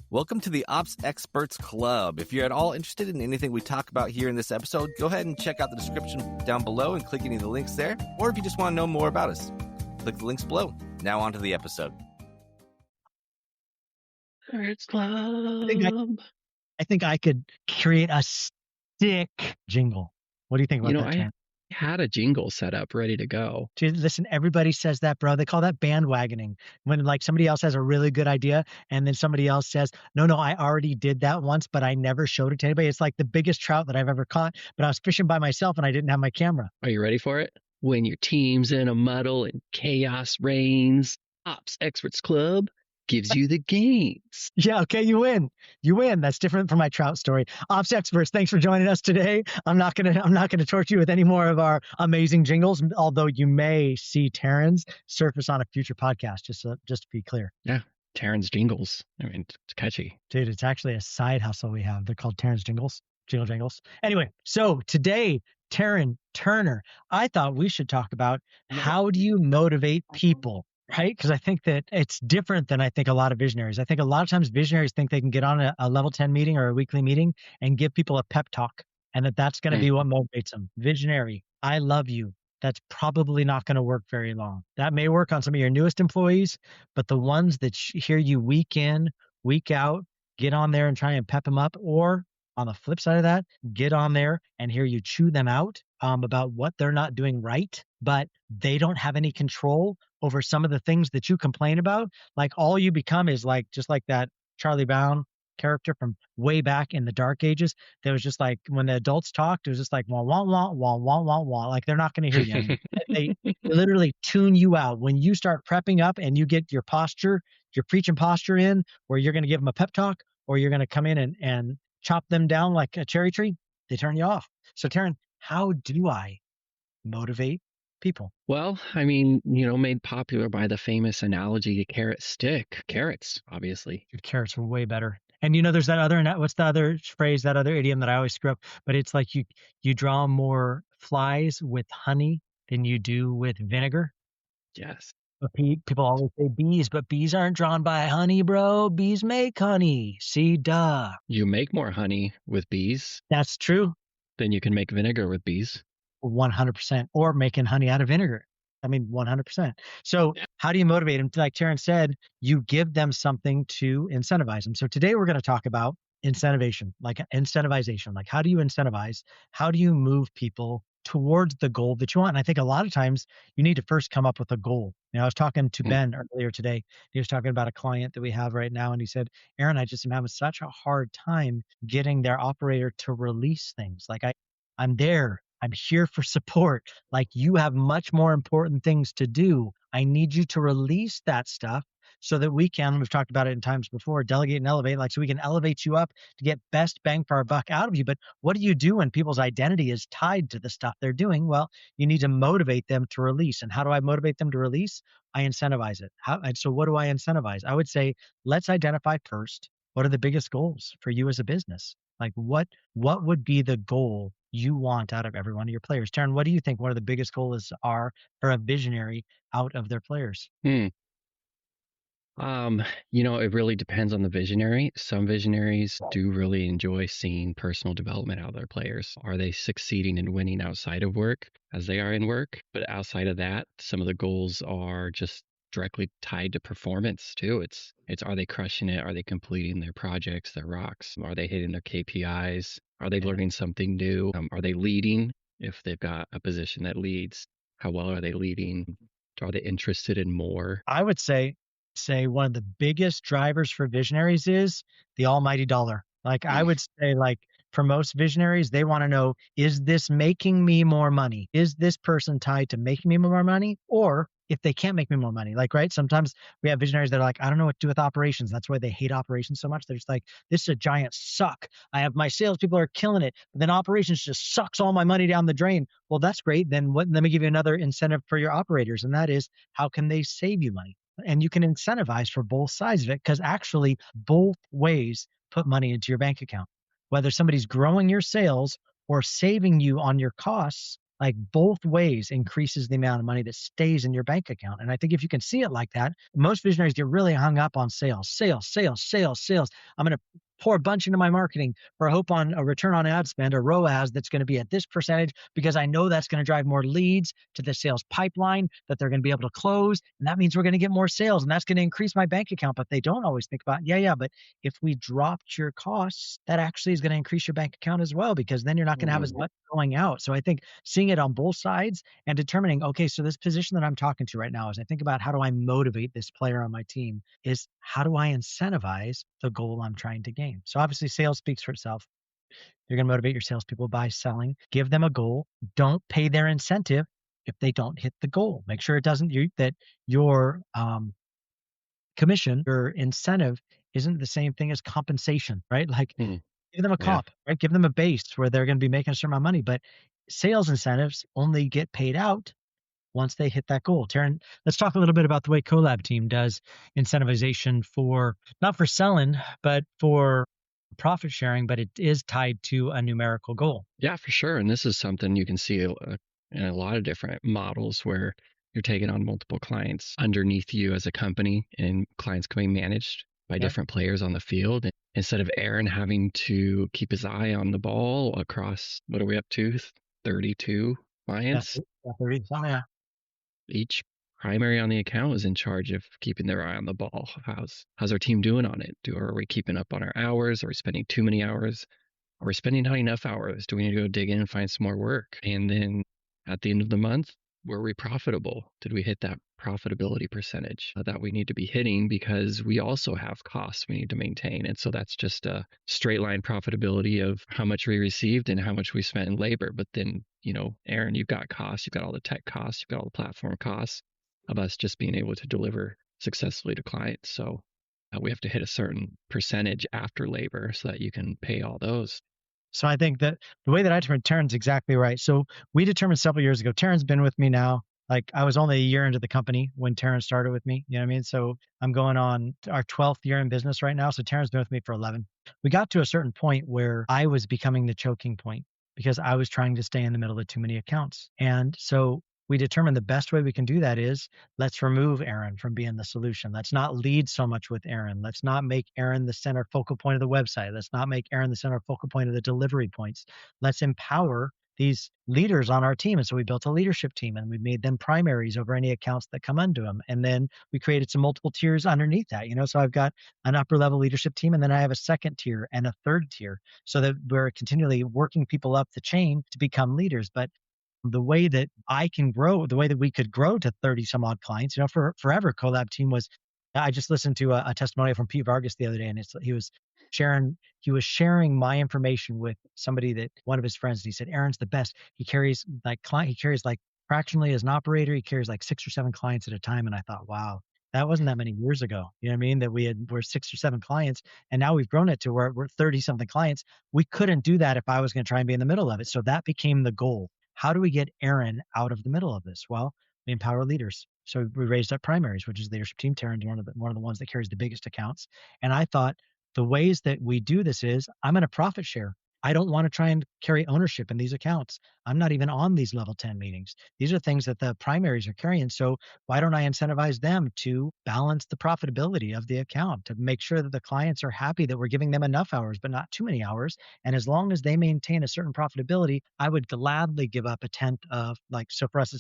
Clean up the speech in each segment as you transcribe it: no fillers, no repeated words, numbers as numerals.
Welcome to the Ops Experts Club. If you're at all interested in anything we talk about here in this episode, go ahead and check out the description down below and click any of the links there. Or if you just want to know more about us, click the links below. Now on to the episode. Experts Club. I think I could create a stick jingle. What do you think about that, Terryn? I had a jingle set up ready to go. Dude, listen, everybody says that, bro. They call that bandwagoning. When like somebody else has a really good idea and then somebody else says, no, I already did that once, but I never showed it to anybody. It's like the biggest trout that I've ever caught, but I was fishing by myself and I didn't have my camera. Are you ready for it? When your team's in a muddle and chaos reigns, Ops Experts Club gives you the gains. Yeah, okay, you win. That's different from my trout story. Ops Experts, thanks for joining us today. I'm not gonna torture you with any more of our amazing jingles, although you may see Terryn's surface on a future podcast, just to be clear. Yeah, Terryn's jingles. I mean, it's catchy. Dude, it's actually a side hustle we have. They're called Terryn's jingles. Jingles. Anyway, so today, Terryn Turner, I thought we should talk about how do you motivate people? Right? Because I think that it's different than I think a lot of visionaries. I think a lot of times visionaries think they can get on a level 10 meeting or a weekly meeting and give people a pep talk and that's going to be what motivates them. Visionary, I love you. That's probably not going to work very long. That may work on some of your newest employees, but the ones that hear you week in, week out, get on there and try and pep them up, or on the flip side of that, get on there and hear you chew them out about what they're not doing right, but they don't have any control over some of the things that you complain about. Like all you become is like, just like that Charlie Brown character from way back in the dark ages. That was just like, when the adults talked, it was just like, wah, wah, wah, wah, wah, wah, wah. Like they're not going to hear you. They literally tune you out. When you start prepping up and you get your posture, your preaching posture in, where you're going to give them a pep talk, or you're going to come in and chop them down like a cherry tree, they turn you off. So Terryn, how do I motivate people? Well, I mean, made popular by the famous analogy, carrot stick. Carrots, obviously. Dude, carrots were way better. And there's that other, what's the other phrase, that other idiom that I always screw up, but it's like you draw more flies with honey than you do with vinegar. Yes. But people always say bees, but bees aren't drawn by honey, bro. Bees make honey. See, duh. You make more honey with bees. That's true. Then you can make vinegar with bees. 100%, or making honey out of vinegar. I mean, 100%. So how do you motivate them? Like Terryn said, you give them something to incentivize them. So today we're going to talk about incentivization, like incentivization. Like how do you incentivize? How do you move people towards the goal that you want? And I think a lot of times you need to first come up with a goal. I was talking to Ben earlier today. He was talking about a client that we have right now. And he said, Aaron, I just am having such a hard time getting their operator to release things. Like I'm there. I'm here for support. Like you have much more important things to do. I need you to release that stuff so that we've talked about it in times before, delegate and elevate, like so we can elevate you up to get best bang for our buck out of you. But what do you do when people's identity is tied to the stuff they're doing? Well, you need to motivate them to release. And how do I motivate them to release? I incentivize it. So what do I incentivize? I would say, let's identify first, what are the biggest goals for you as a business? Like what would be the goal you want out of every one of your players? Terryn, what do you think one of the biggest goals are for a visionary out of their players? It really depends on the visionary. Some visionaries do really enjoy seeing personal development out of their players. Are they succeeding and winning outside of work as they are in work? But outside of that, some of the goals are just directly tied to performance too. It's are they crushing it? Are they completing their projects, their rocks? Are they hitting their KPIs? Are they learning something new? Are they leading? If they've got a position that leads, how well are they leading? Are they interested in more? I would say one of the biggest drivers for visionaries is the almighty dollar. Like I would say, like for most visionaries, they want to know, is this making me more money? Is this person tied to making me more money? Or if they can't make me more money, like, right? Sometimes we have visionaries that are like, I don't know what to do with operations. That's why they hate operations so much. They're just like, this is a giant suck. I have my salespeople are killing it, but then operations just sucks all my money down the drain. Well, that's great. Then let me give you another incentive for your operators. And that is, how can they save you money? And you can incentivize for both sides of it, because actually both ways put money into your bank account. Whether somebody's growing your sales or saving you on your costs, like both ways increases the amount of money that stays in your bank account. And I think if you can see it like that, most visionaries get really hung up on sales, sales, sales, sales, sales. I'm going to pour a bunch into my marketing for a hope on a return on ad spend, or ROAS, that's going to be at this percentage because I know that's going to drive more leads to the sales pipeline that they're going to be able to close. And that means we're going to get more sales, and that's going to increase my bank account. But they don't always think about, but if we dropped your costs, that actually is going to increase your bank account as well, because then you're not going to have as much going out. So I think seeing it on both sides and determining, okay, so this position that I'm talking to right now, as I think about how do I motivate this player on my team, is how do I incentivize the goal I'm trying to gain? So obviously sales speaks for itself. You're going to motivate your salespeople by selling, give them a goal, don't pay their incentive if they don't hit the goal. Make sure it doesn't, that your commission, your incentive isn't the same thing as compensation, right? Like give them a comp, right? Give them a base where they're going to be making a certain amount of money, but sales incentives only get paid out once they hit that goal. Terryn, let's talk a little bit about the way Collab team does incentivization for, not for selling, but for profit sharing, but it is tied to a numerical goal. Yeah, for sure. And this is something you can see in a lot of different models where you're taking on multiple clients underneath you as a company, and clients can be managed by different players on the field. And instead of Aaron having to keep his eye on the ball across, what are we up to? 32 clients. Yeah. Each primary on the account is in charge of keeping their eye on the ball. How's our team doing on it? Are we keeping up on our hours? Are we spending too many hours? Are we spending not enough hours? Do we need to go dig in and find some more work? And then at the end of the month, were we profitable? Did we hit that profitability percentage that we need to be hitting? Because we also have costs we need to maintain. And so that's just a straight line profitability of how much we received and how much we spent in labor. But then, Aaron, you've got costs, you've got all the tech costs, you've got all the platform costs of us just being able to deliver successfully to clients. So we have to hit a certain percentage after labor so that you can pay all those. So I think that the way that I determined, Terryn's exactly right. So we determined several years ago, Terryn's been with me now. Like I was only a year into the company when Terryn started with me. You know what I mean? So I'm going on our 12th year in business right now. So Terryn's been with me for 11. We got to a certain point where I was becoming the choking point because I was trying to stay in the middle of too many accounts. And so we determined the best way we can do that is let's remove Aaron from being the solution. Let's not lead so much with Aaron. Let's not make Aaron the center focal point of the website. Let's not make Aaron the center focal point of the delivery points. Let's empower these leaders on our team. And so we built a leadership team and we made them primaries over any accounts that come unto them. And then we created some multiple tiers underneath that, so I've got an upper level leadership team, and then I have a second tier and a third tier so that we're continually working people up the chain to become leaders. But the way that I can grow, the way that we could grow to 30 some odd clients, for forever, Collab team was, I just listened to a testimonial from Pete Vargas the other day, and he was sharing my information with somebody, that one of his friends, and he said, Aaron's the best. He carries like fractionally as an operator, he carries like 6 or 7 clients at a time. And I thought, wow, that wasn't that many years ago. You know what I mean? That we're 6 or 7 clients, and now we've grown it to where we're 30 something clients. We couldn't do that if I was going to try and be in the middle of it. So that became the goal. How do we get Aaron out of the middle of this? Well, we empower leaders. So we raised up primaries, which is the leadership team. Terryn, one of the ones that carries the biggest accounts. And I thought the ways that we do this is I'm going to profit share. I don't want to try and carry ownership in these accounts. I'm not even on these level 10 meetings. These are things that the primaries are carrying. So why don't I incentivize them to balance the profitability of the account, to make sure that the clients are happy that we're giving them enough hours, but not too many hours. And as long as they maintain a certain profitability, I would gladly give up a tenth of, so for us,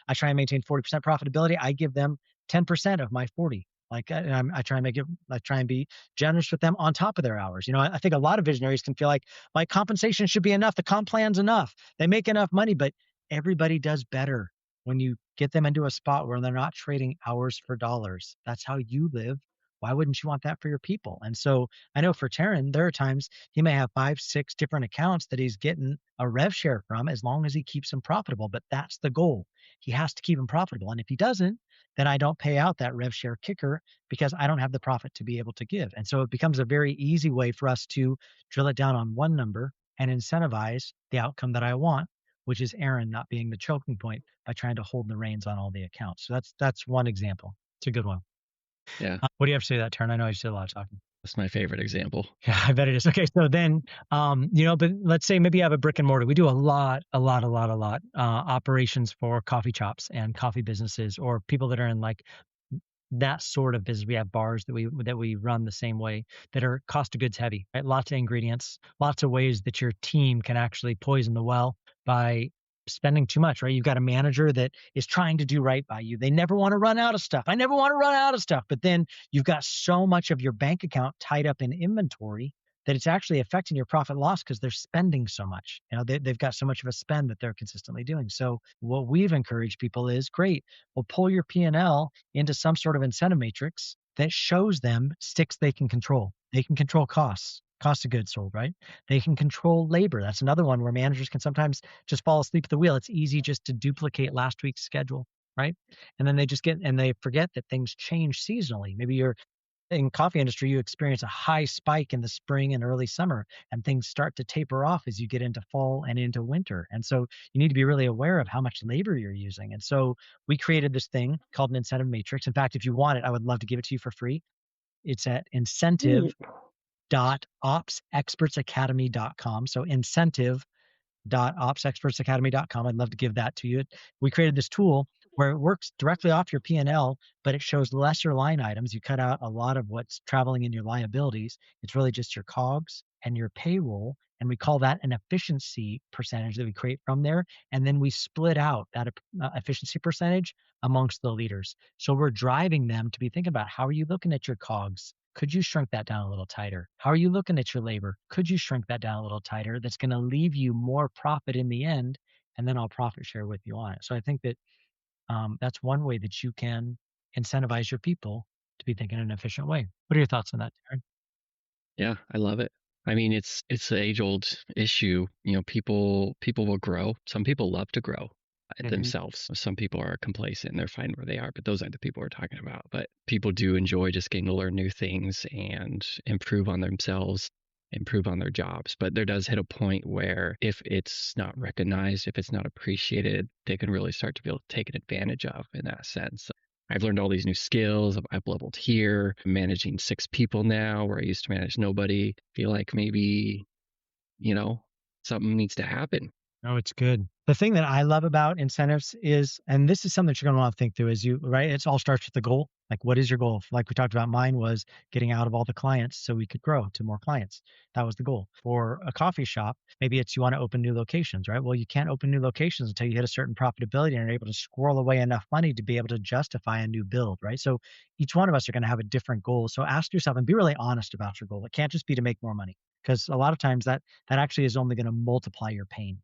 I try and maintain 40% profitability. I give them 10% of my 40. I try and be generous with them on top of their hours. I think a lot of visionaries can feel like my compensation should be enough. The comp plan's enough. They make enough money, but everybody does better when you get them into a spot where they're not trading hours for dollars. That's how you live. Why wouldn't you want that for your people? And so I know for Terryn, there are times he may have 5, 6 different accounts that he's getting a rev share from, as long as he keeps them profitable. But that's the goal. He has to keep them profitable. And if he doesn't, then I don't pay out that rev share kicker because I don't have the profit to be able to give. And so it becomes a very easy way for us to drill it down on one number and incentivize the outcome that I want, which is Aaron not being the choking point by trying to hold the reins on all the accounts. So that's one example. It's a good one. Yeah. What do you have to say to that, Terryn? I know I said a lot of talking. That's my favorite example. Yeah, I bet it is. Okay, so then, but let's say maybe you have a brick and mortar. We do a lot, operations for coffee shops and coffee businesses, or people that are in like that sort of business. We have bars that we run the same way, that are cost of goods heavy, right? Lots of ingredients, lots of ways that your team can actually poison the well by spending too much, right? You've got a manager that is trying to do right by you. They never want to run out of stuff. I never want to run out of stuff. But then you've got so much of your bank account tied up in inventory that it's actually affecting your profit loss because they're spending so much. They've got so much of a spend that they're consistently doing. So what we've encouraged people is, great, well, pull your P&L into some sort of incentive matrix that shows them sticks they can control. They can control costs, cost of goods sold, right? They can control labor. That's another one where managers can sometimes just fall asleep at the wheel. It's easy just to duplicate last week's schedule, right? And then they forget that things change seasonally. Maybe you're in coffee industry, you experience a high spike in the spring and early summer, and things start to taper off as you get into fall and into winter. And so you need to be really aware of how much labor you're using. And so we created this thing called an incentive matrix. In fact, if you want it, I would love to give it to you for free. It's at incentive.opsexpertsacademy.com. So incentive.opsexpertsacademy.com. I'd love to give that to you. We created this tool where it works directly off your P&L, but it shows lesser line items. You cut out a lot of what's traveling in your liabilities. It's really just your COGS and your payroll. And we call that an efficiency percentage that we create from there. And then we split out that efficiency percentage amongst the leaders. So we're driving them to be thinking about, how are you looking at your COGS? Could you shrink that down a little tighter? How are you looking at your labor? Could you shrink that down a little tighter? That's going to leave you more profit in the end, and then I'll profit share with you on it. So I think that that's one way that you can incentivize your people to be thinking in an efficient way. What are your thoughts on that, Terryn? Yeah, I love it. I mean, it's the age-old issue. People will grow. Some people love to grow themselves. Some people are complacent and they're fine where they are, but those aren't the people we're talking about. But people do enjoy just getting to learn new things and improve on themselves, improve on their jobs. But there does hit a point where if it's not recognized, if it's not appreciated, they can really start to feel taken advantage of in that sense. I've learned all these new skills. I've leveled here. I'm managing 6 people now where I used to manage nobody. Feel like maybe, something needs to happen. Oh, it's good. The thing that I love about incentives is, and this is something that you're going to want to think through, is right? It all starts with the goal. Like, what is your goal? Like we talked about, mine was getting out of all the clients so we could grow to more clients. That was the goal. For a coffee shop, maybe it's you want to open new locations, right? Well, you can't open new locations until you hit a certain profitability and are able to squirrel away enough money to be able to justify a new build, right? So each one of us are going to have a different goal. So ask yourself and be really honest about your goal. It can't just be to make more money, because a lot of times that actually is only going to multiply your pain.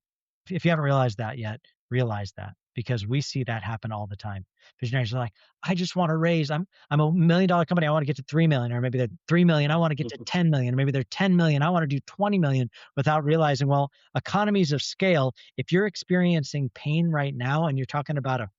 If you haven't realized that yet, realize that, because we see that happen all the time. Visionaries are like, I just want to raise, I'm a $1 million company, I want to get to 3 million, or maybe they're 3 million, I want to get to 10 million, or maybe they're 10 million, I want to do 20 million, without realizing, well, economies of scale, if you're experiencing pain right now and you're talking about a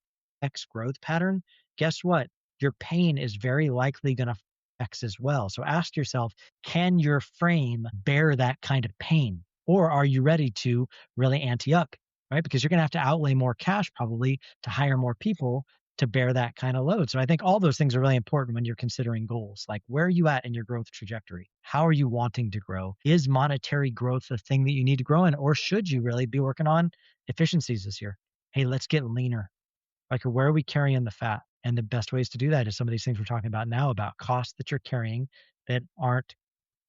X growth pattern, guess what? Your pain is very likely going to X as well. So ask yourself, can your frame bear that kind of pain? Or are you ready to really ante up, right? Because you're going to have to outlay more cash probably to hire more people to bear that kind of load. So I think all those things are really important when you're considering goals. Like, where are you at in your growth trajectory? How are you wanting to grow? Is monetary growth the thing that you need to grow in? Or should you really be working on efficiencies this year? Hey, let's get leaner. Like, where are we carrying the fat? And the best ways to do that is some of these things we're talking about now, about costs that you're carrying that aren't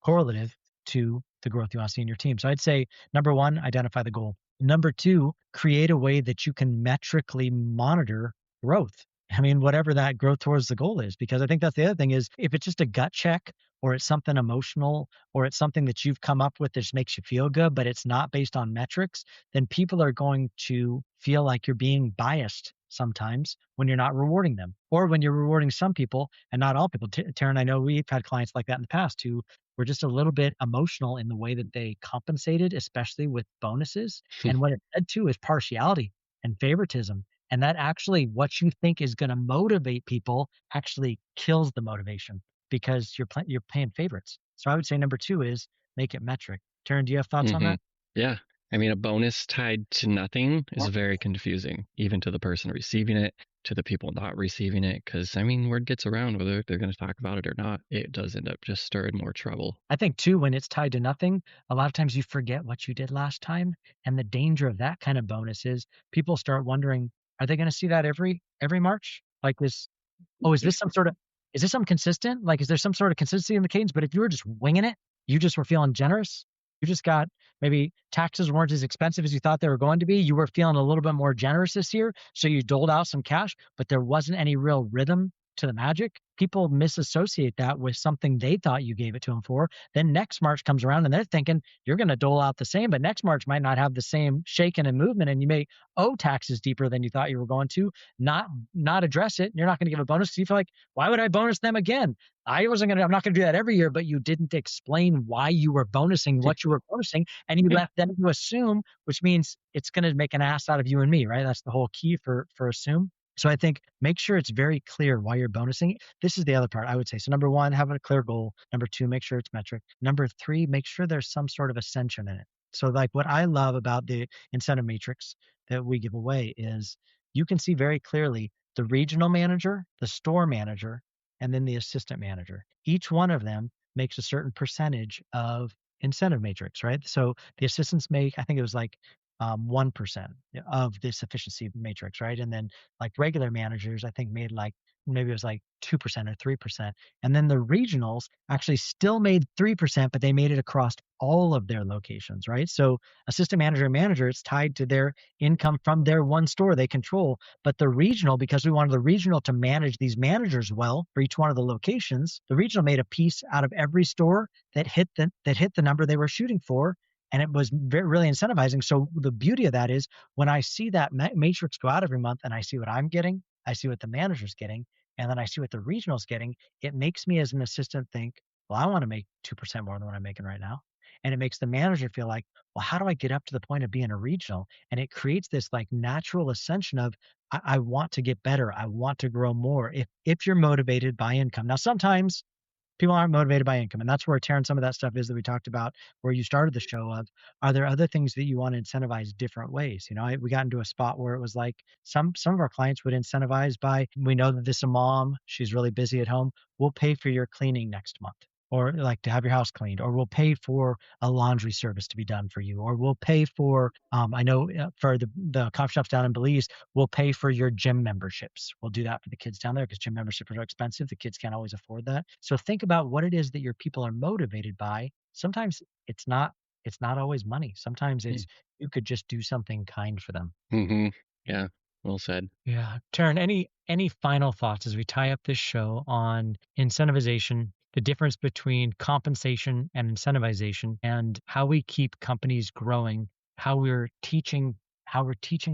correlative to the growth you want to see in your team. So I'd say, number one, identify the goal. Number two, create a way that you can metrically monitor growth. I mean, whatever that growth towards the goal is, because I think that's the other thing is, if it's just a gut check, or it's something emotional, or it's something that you've come up with that just makes you feel good, but it's not based on metrics, then people are going to feel like you're being biased sometimes when you're not rewarding them, or when you're rewarding some people and not all people. Terryn, I know we've had clients like that in the past who were just a little bit emotional in the way that they compensated, especially with bonuses. And what it led to is partiality and favoritism. And that actually, what you think is going to motivate people actually kills the motivation, because you're paying favorites. So I would say number two is make it metric. Terryn, do you have thoughts on that? Yeah. I mean, a bonus tied to nothing is very confusing, even to the person receiving it, to the people not receiving it. Because, I mean, word gets around whether they're going to talk about it or not. It does end up just stirring more trouble. I think too, when it's tied to nothing, a lot of times you forget what you did last time. And the danger of that kind of bonus is people start wondering, are they going to see that every March? Like this, oh, is this some consistent? Like, is there some sort of consistency in the cadence? But if you were just winging it, you just were feeling generous. You just got maybe taxes weren't as expensive as you thought they were going to be. You were feeling a little bit more generous this year. So you doled out some cash, but there wasn't any real rhythm to the magic. People misassociate that with something they thought you gave it to them for. Then next March comes around and they're thinking you're going to dole out the same, but next March might not have the same shaking and movement, and you may owe taxes deeper than you thought you were going to. Not address it. You're not going to give a bonus because you feel like, why would I bonus them again? I'm not going to do that every year, but you didn't explain why you were bonusing what you were bonusing, and you left them to assume, which means it's going to make an ass out of you and me, right? That's the whole key for assume. So I think make sure it's very clear why you're bonusing. This is the other part I would say. So number one, have a clear goal. Number two, make sure it's metric. Number three, make sure there's some sort of ascension in it. So like what I love about the incentive matrix that we give away is you can see very clearly the regional manager, the store manager, and then the assistant manager. Each one of them makes a certain percentage of incentive matrix, right? So the assistants make, I think it was like 1% of this efficiency matrix, right? And then like regular managers, I think made like maybe it was like 2% or 3%. And then the regionals actually still made 3%, but they made it across all of their locations, right? So assistant manager and manager, it's tied to their income from their one store they control. But the regional, because we wanted the regional to manage these managers well for each one of the locations, the regional made a piece out of every store that hit the number they were shooting for. And it was really incentivizing. So the beauty of that is when I see that matrix go out every month and I see what I'm getting, I see what the manager's getting, and then I see what the regional's getting, it makes me as an assistant think, well, I want to make 2% more than what I'm making right now. And it makes the manager feel like, well, how do I get up to the point of being a regional? And it creates this like natural ascension of, I want to get better. I want to grow more if you're motivated by income. Now, sometimes people aren't motivated by income. And that's where, Terryn, some of that stuff is that we talked about where you started the show of, are there other things that you want to incentivize different ways? You know, we got into a spot where it was like some of our clients would incentivize by, we know that this is a mom, she's really busy at home. We'll pay for your cleaning next month, or like to have your house cleaned, or we'll pay for a laundry service to be done for you, or we'll pay for, I know for the coffee shops down in Belize, we'll pay for your gym memberships. We'll do that for the kids down there because gym memberships are expensive. The kids can't always afford that. So think about what it is that your people are motivated by. Sometimes it's not always money. Sometimes it's you could just do something kind for them. Mm-hmm. Yeah, well said. Yeah. Terryn, any final thoughts as we tie up this show on incentivization, the difference between compensation and incentivization, and how we keep companies growing, how we're teaching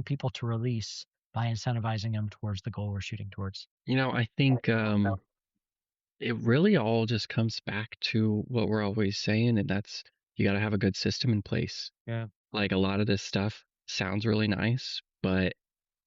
people to release by incentivizing them towards the goal we're shooting towards? You know, I think it really all just comes back to what we're always saying, and that's you got to have a good system in place. Yeah. Like a lot of this stuff sounds really nice, but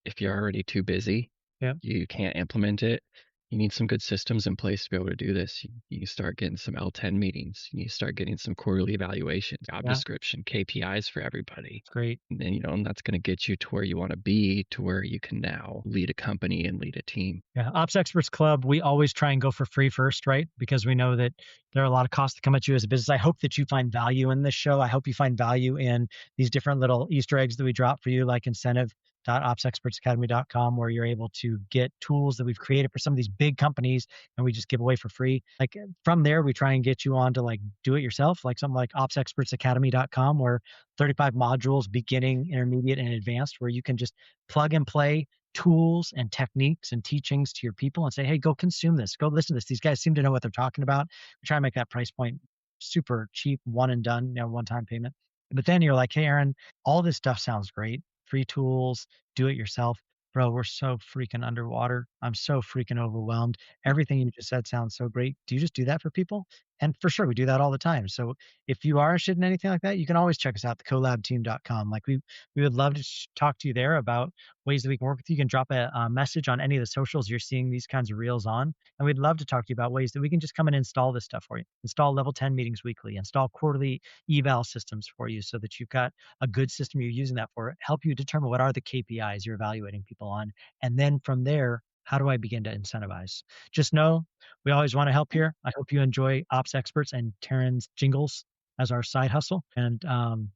if you're already too busy, Yeah. you can't implement it. You need some good systems in place to be able to do this. You start getting some L10 meetings. You start getting some quarterly evaluations, job description, KPIs for everybody. Great. And then, and that's going to get you to where you want to be, to where you can now lead a company and lead a team. Yeah. Ops Experts Club, we always try and go for free first, right? Because we know that there are a lot of costs that come at you as a business. I hope that you find value in this show. I hope you find value in these different little Easter eggs that we drop for you, like incentive.opsexpertsacademy.com, where you're able to get tools that we've created for some of these big companies and we just give away for free. Like from there, we try and get you on to like do it yourself, like something like opsexpertsacademy.com, where 35 modules, beginning, intermediate, and advanced, where you can just plug and play tools and techniques and teachings to your people and say, hey, go consume this, go listen to this. These guys seem to know what they're talking about. We try and make that price point super cheap, one and done, one-time payment. But then you're like, hey, Aaron, all this stuff sounds great. Free tools, do it yourself. Bro, we're so freaking underwater. I'm so freaking overwhelmed. Everything you just said sounds so great. Do you just do that for people? And for sure, we do that all the time. So if you are interested in anything like that, you can always check us out, thecollabteam.com. Like we would love to talk to you there about ways that we can work with you. You can drop a message on any of the socials you're seeing these kinds of reels on. And we'd love to talk to you about ways that we can just come and install this stuff for you. Install level 10 meetings weekly, install quarterly eval systems for you so that you've got a good system you're using that for, help you determine what are the KPIs you're evaluating people on. And then from there, how do I begin to incentivize? Just know we always want to help here. I hope you enjoy Ops Experts and Terryn's jingles as our side hustle. And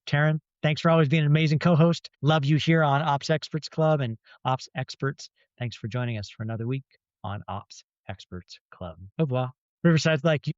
Terryn, thanks for always being an amazing co-host. Love you here on Ops Experts Club and Ops Experts. Thanks for joining us for another week on Ops Experts Club. Au revoir. Riverside's like you.